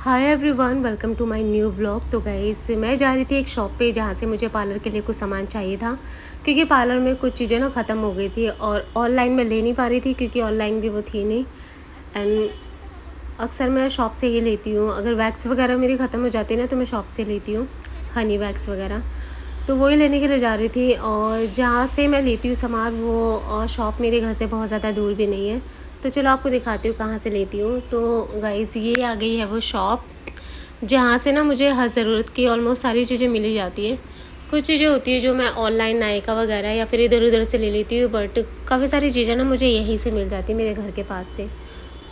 Hi everyone, welcome to my new blog. तो guys मैं जा रही थी एक शॉप पे जहाँ से मुझे पार्लर के लिए कुछ सामान चाहिए था, क्योंकि पार्लर में कुछ चीज़ें ना ख़त्म हो गई थी और ऑनलाइन में ले नहीं पा रही थी क्योंकि ऑनलाइन भी वो थी नहीं। एंड अक्सर मैं शॉप से ही लेती हूँ। अगर वैक्स वगैरह मेरी ख़त्म हो जाती है ना तो मैं शॉप से लेती हूँ, हनी वैक्स वगैरह। तो वही लेने के लिए जा रही थी और जहाँ से मैं लेती हूँ सामान वो शॉप मेरे घर से बहुत ज़्यादा दूर भी नहीं है। तो चलो आपको दिखाती हूँ कहाँ से लेती हूँ। तो गाइस ये आ गई है वो शॉप जहाँ से ना मुझे हर ज़रूरत की ऑलमोस्ट सारी चीज़ें मिल ही जाती है। कुछ चीज़ें होती है जो मैं ऑनलाइन नायका वगैरह या फिर इधर उधर से ले लेती हूँ, बट काफ़ी सारी चीज़ें ना मुझे यहीं से मिल जाती है, मेरे घर के पास से।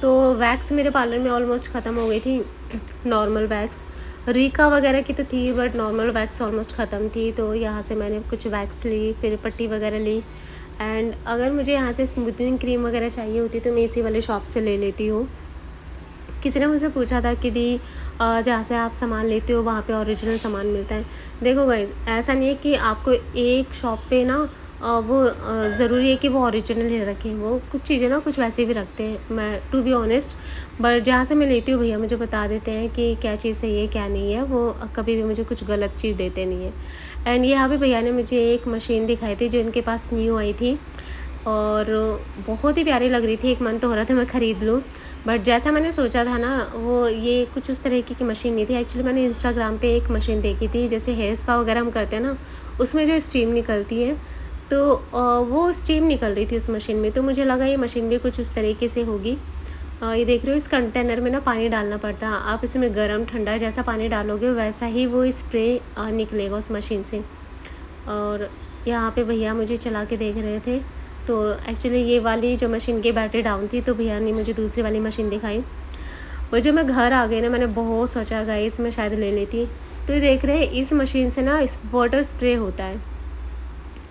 तो वैक्स मेरे पार्लर में ऑलमोस्ट ख़त्म हो गई थी। नॉर्मल वैक्स रीका वगैरह की तो थी, बट नॉर्मल वैक्स ऑलमोस्ट ख़त्म थी। तो यहाँ से मैंने कुछ वैक्स ली, फिर पट्टी वगैरह ली। एंड अगर मुझे यहाँ से स्मूथनिंग क्रीम वगैरह चाहिए होती तो मैं इसी वाले शॉप से ले लेती हूँ। किसी ने मुझसे पूछा था कि दी जहाँ से आप सामान लेते हो वहाँ पे ओरिजिनल सामान मिलता है। देखो गाइस, ऐसा नहीं है कि आपको एक शॉप पे ना वो ज़रूरी है कि वो ओरिजिनल ही रखें। वो कुछ चीज़ें ना कुछ वैसे भी रखते हैं, मैं टू बी ऑनेस्ट। बट जहाँ से मैं लेती हूँ भैया मुझे बता देते हैं कि क्या चीज़ सही है क्या नहीं है। वो कभी भी मुझे कुछ गलत चीज़ देते नहीं है। एंड यहाँ पे भैया ने मुझे एक मशीन दिखाई थी जो इनके पास न्यू आई थी और बहुत ही प्यारी लग रही थी। एक मन तो हो रहा था मैं ख़रीद लूँ, बट जैसा मैंने सोचा था ना वो ये कुछ उस तरीके की मशीन नहीं थी। एक्चुअली मैंने इंस्टाग्राम पे एक मशीन देखी थी, जैसे हेयर स्पा वगैरह हम करते हैं ना, उसमें जो स्टीम निकलती है, तो वो स्टीम निकल रही थी उस मशीन में। तो मुझे लगा ये मशीन भी कुछ उस तरीके से होगी। ये देख रहे हो, इस कंटेनर में ना पानी डालना पड़ता है। आप इसमें गर्म ठंडा जैसा पानी डालोगे वैसा ही वो स्प्रे निकलेगा उस मशीन से। और यहाँ पे भैया मुझे चला के देख रहे थे। तो एक्चुअली ये वाली जो मशीन की बैटरी डाउन थी, तो भैया ने मुझे दूसरी वाली मशीन दिखाई। और जब मैं घर आ गई ना, मैंने बहुत सोचा गाइस मैं शायद ले लेती। तो ये देख रहे हैं, इस मशीन से ना इस वाटर स्प्रे होता है।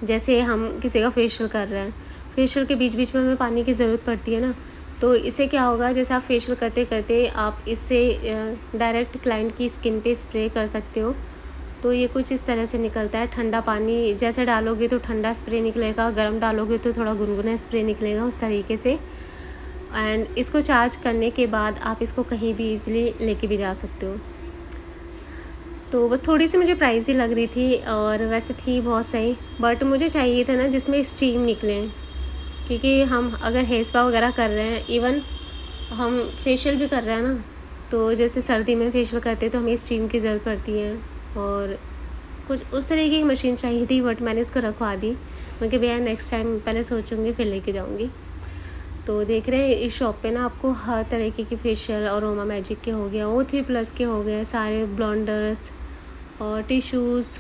जैसे हम किसी का फेशियल कर रहे हैं, फेशियल के बीच बीच में हमें पानी की ज़रूरत पड़ती है ना, तो इससे क्या होगा, जैसे आप फेशियल करते करते आप इससे डायरेक्ट क्लाइंट की स्किन पे स्प्रे कर सकते हो। तो ये कुछ इस तरह से निकलता है। ठंडा पानी जैसे डालोगे तो ठंडा स्प्रे निकलेगा, गर्म डालोगे तो थोड़ा गुनगुना स्प्रे निकलेगा, उस तरीके से। एंड इसको चार्ज करने के बाद आप इसको कहीं भी इजीली लेके भी जा सकते हो। तो वो थोड़ी सी मुझे प्राइस ही लग रही थी और वैसे थी बहुत सही, बट मुझे चाहिए था ना जिसमें स्टीम निकले, क्योंकि हम अगर हेयर स्पा वगैरह कर रहे हैं, इवन हम फेशियल भी कर रहे हैं ना, तो जैसे सर्दी में फेशियल करते हैं तो हमें स्टीम की ज़रूरत पड़ती है। और कुछ उस तरीके की मशीन चाहिए थी, बट मैंने इसको रखवा दी। मैं कि भैया नेक्स्ट टाइम पहले सोचूंगी फिर लेके जाऊंगी। तो देख रहे हैं इस शॉप पे ना आपको हर तरीके की फेशियल, और अरोमा मैजिक के हो गया, O3+ के हो गए, सारे ब्लॉन्डर्स और टिश्यूज़,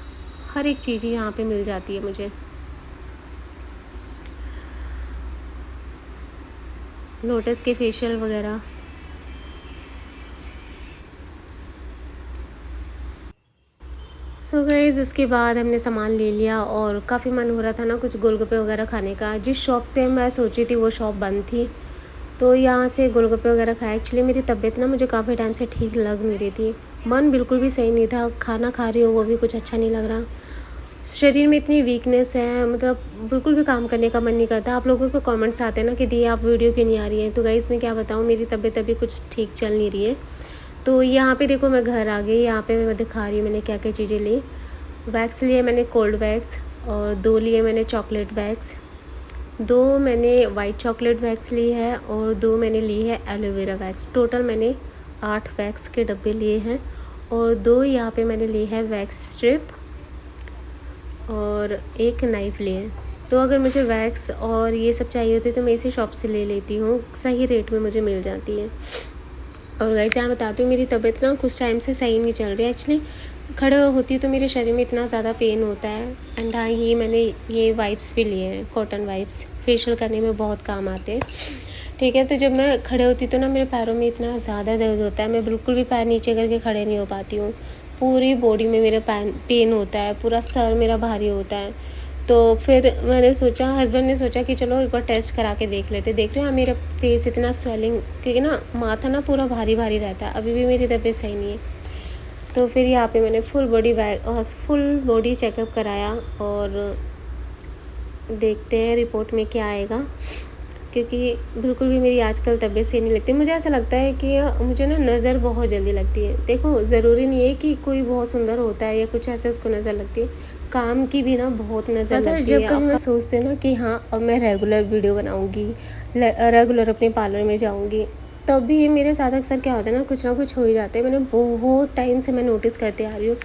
हर एक चीज़ यहाँ पे मिल जाती है मुझे। लोटस के फेशियल वगैरह। सो गाइज़ उसके बाद हमने सामान ले लिया और काफ़ी मन हो रहा था ना कुछ गोलगप्पे वगैरह खाने का। जिस शॉप से मैं सोची थी वो शॉप बंद थी, तो यहाँ से गोलगप्पे वगैरह खाए। एक्चुअली मेरी तबीयत ना मुझे काफ़ी टाइम से ठीक लग नहीं रही थी, मन बिल्कुल भी सही नहीं था, खाना खा रही हूँ वो भी कुछ अच्छा नहीं लग रहा, शरीर में इतनी वीकनेस है, मतलब बिल्कुल भी काम करने का मन नहीं करता। आप लोगों को कमेंट्स आते हैं ना कि दी आप वीडियो क्यों नहीं आ रही है, तो गाइस मैं क्या बताऊँ, मेरी तबीयत अभी कुछ ठीक चल नहीं रही है। तो यहाँ पे देखो मैं घर आ गई। यहाँ पे मैं दिखा रही हूँ मैंने क्या क्या चीज़ें ली। वैक्स लिए मैंने कोल्ड वैक्स, और 2 लिए मैंने चॉकलेट वैक्स, 2 मैंने वाइट चॉकलेट वैक्स ली है, और 2 मैंने ली है एलोवेरा वैक्स। टोटल मैंने 8 वैक्स के डब्बे लिए हैं, और 2 यहाँ पे मैंने ली है वैक्स स्ट्रिप, और एक नाइफ़ लिए। तो अगर मुझे वैक्स और ये सब चाहिए होती है तो मैं इसी शॉप से ले लेती हूँ, सही रेट में मुझे मिल जाती है। और गाइस यहाँ बताती हूँ, मेरी तबीयत ना कुछ टाइम से सही नहीं चल रही है। एक्चुअली खड़े होती तो मेरे शरीर में इतना ज़्यादा पेन होता है। एंड हाँ, ये मैंने ये वाइप्स भी लिए हैं, कॉटन वाइप्स, फेशियल करने में बहुत काम आते हैं। ठीक है, तो जब मैं खड़े होती तो ना मेरे पैरों में इतना ज़्यादा दर्द होता है, मैं बिल्कुल भी पैर नीचे करके खड़े नहीं हो पाती हूँ। पूरी बॉडी में मेरे पेन होता है, पूरा सर मेरा भारी होता है। तो फिर मैंने सोचा, हस्बैंड ने सोचा कि चलो एक बार टेस्ट करा के देख लेते। देख रहे हो मेरा फेस इतना स्वेलिंग, क्योंकि ना माथा ना पूरा भारी भारी रहता है, अभी भी मेरी तबीयत सही नहीं है। तो फिर यहाँ पे मैंने फुल बॉडी चेकअप कराया और देखते हैं रिपोर्ट में क्या आएगा। क्योंकि बिल्कुल भी मेरी आजकल तबीयत सही नहीं लगती। मुझे ऐसा लगता है कि मुझे ना नज़र बहुत जल्दी लगती है। देखो ज़रूरी नहीं है कि कोई बहुत सुंदर होता है या कुछ ऐसे उसको नज़र लगती है, काम की भी ना बहुत नज़र लगती है। जब कभी मैं सोचती हूँ ना कि हाँ अब मैं रेगुलर वीडियो बनाऊँगी, रेगुलर अपने पार्लर में जाऊँगी, तभी मेरे साथ अक्सर क्या होता है ना कुछ हो ही जाता है। मैंने बहुत टाइम से मैं नोटिस करते आ रही हूँ,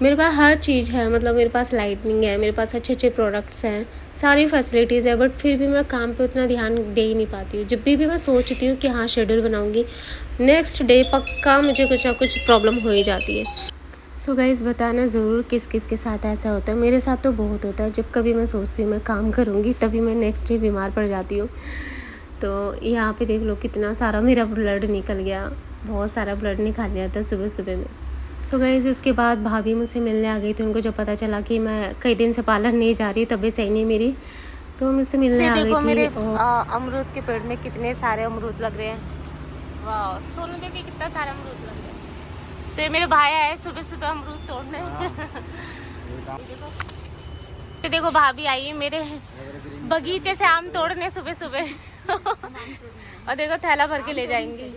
मेरे पास हर चीज़ है, मतलब मेरे पास लाइटनिंग है, मेरे पास अच्छे अच्छे प्रोडक्ट्स हैं, सारी फैसिलिटीज़ है, बट फिर भी मैं काम पे उतना ध्यान दे ही नहीं पाती हूँ। जब भी मैं सोचती हूँ कि हाँ शेड्यूल बनाऊँगी, नेक्स्ट डे पक्का मुझे कुछ ना कुछ प्रॉब्लम हो ही जाती है। सो गाइस बताना ज़रूर किस किस के साथ ऐसा होता है। मेरे साथ तो बहुत होता है, जब कभी मैं सोचती हूँ मैं काम करूँगी तभी मैं नेक्स्ट डे बीमार पड़ जाती हूँ। तो यहाँ पे देख लो कितना सारा मेरा ब्लड निकल गया, बहुत सारा ब्लड निकाल लिया था सुबह सुबह में। सो गाइस उसके बाद भाभी मुझसे मिलने आ गई थी। उनको जब पता चला कि मैं कई दिन से पार्लर नहीं जा रही, तबीयत सही नहीं मेरी, तो मुझसे मिलने आ गई थी। मेरे अमरूद के पेड़ में कितने सारे अमरूद लग रहे हैं। वाह सोनू देखिए कितना सारे अमरूद लग रहे हैं। तो ये मेरे भाई आए सुबह सुबह अमरूद तोड़ने। तो देखो भाभी आई है मेरे बगीचे से आम तोड़ने सुबह सुबह। और देखो थैला भर के ले जाएंगे।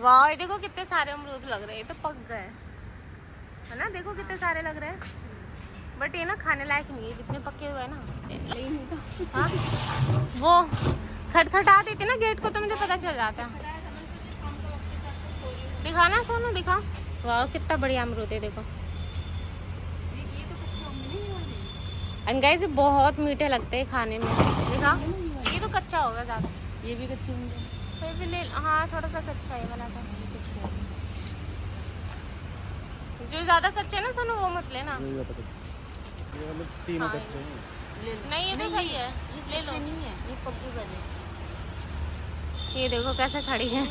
वाह देखो कितने सारे अमरूद लग रहे हैं, तो पक गए है ना। देखो कितने सारे लग रहे हैं, बट ये ना खाने लायक नहीं है जितने पके हुए हैं ना। हाँ वो खटखटा देते ना गेट को तो मुझे पता चल जाता। दिखा ना सोनू दिखा। वाह कितना बढ़िया अमरूद है देखो। एंड गाइस ये बहुत मीठे लगते हैं खाने में। देखा ये तो कच्चा होगा ज़्यादा, ये भी कच्चे होंगे फिर भी ले। हाँ थोड़ा सा कच्चा है वाला था। जो ज़्यादा कच्चे ना सोनू वो मत लेना। ये वाले तीनों कच्चे हैं। नहीं ये तो सही है, ले लो। नहीं है ये पक्के वाले। ये देखो कैसे खड़ी है।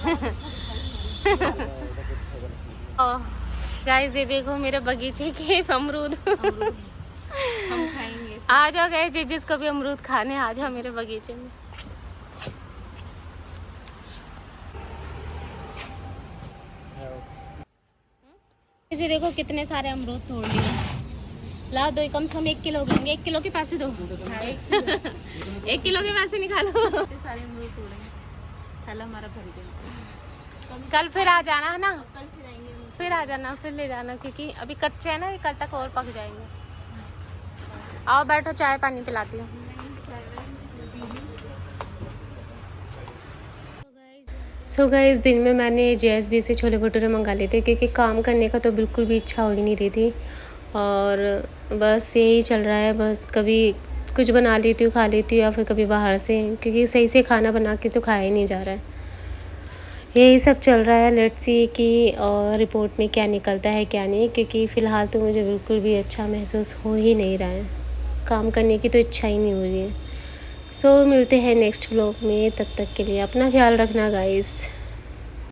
गाइस ये देखो मेरे बगीचे के अमरूद। हम खाएंगे। आ जाओ गाइस जिसको भी अमरूद खाने आ जाओ मेरे बगीचे में। इसे देखो कितने सारे अमरूद तोड़ लिए। लाओ दो, कम से कम 1 किलो होंगे। 1 किलो के पैसे दो। 1 किलो के पैसे निकालो। सारे अमरूद तोड़ेंगे, थैला हमारा भर गया। कल फिर आ जाना है ना, कल फिर आएंगे। फिर आ जाना, फिर ले जाना, क्योंकि अभी कच्चे हैं ना, ये कल तक और पक जाएंगे। आओ बैठो चाय पानी पिलाती हूँ। सो गाइस दिन में मैंने JSB से छोले भटूरे मंगा लिए थे, क्योंकि काम करने का तो बिल्कुल भी इच्छा हो ही नहीं रही थी, और बस यही चल रहा है। बस कभी कुछ बना लेती हूँ खा लेती हूँ, या फिर कभी बाहर से, क्योंकि सही से खाना बना के तो खाया ही नहीं जा रहा है। यही सब चल रहा है। लेट्स सी कि रिपोर्ट में क्या निकलता है क्या नहीं, क्योंकि फ़िलहाल तो मुझे बिल्कुल भी अच्छा महसूस हो ही नहीं रहा है, काम करने की तो इच्छा ही नहीं हो रही है। सो मिलते हैं नेक्स्ट व्लॉग में, तब तक के लिए अपना ख्याल रखना गाइस।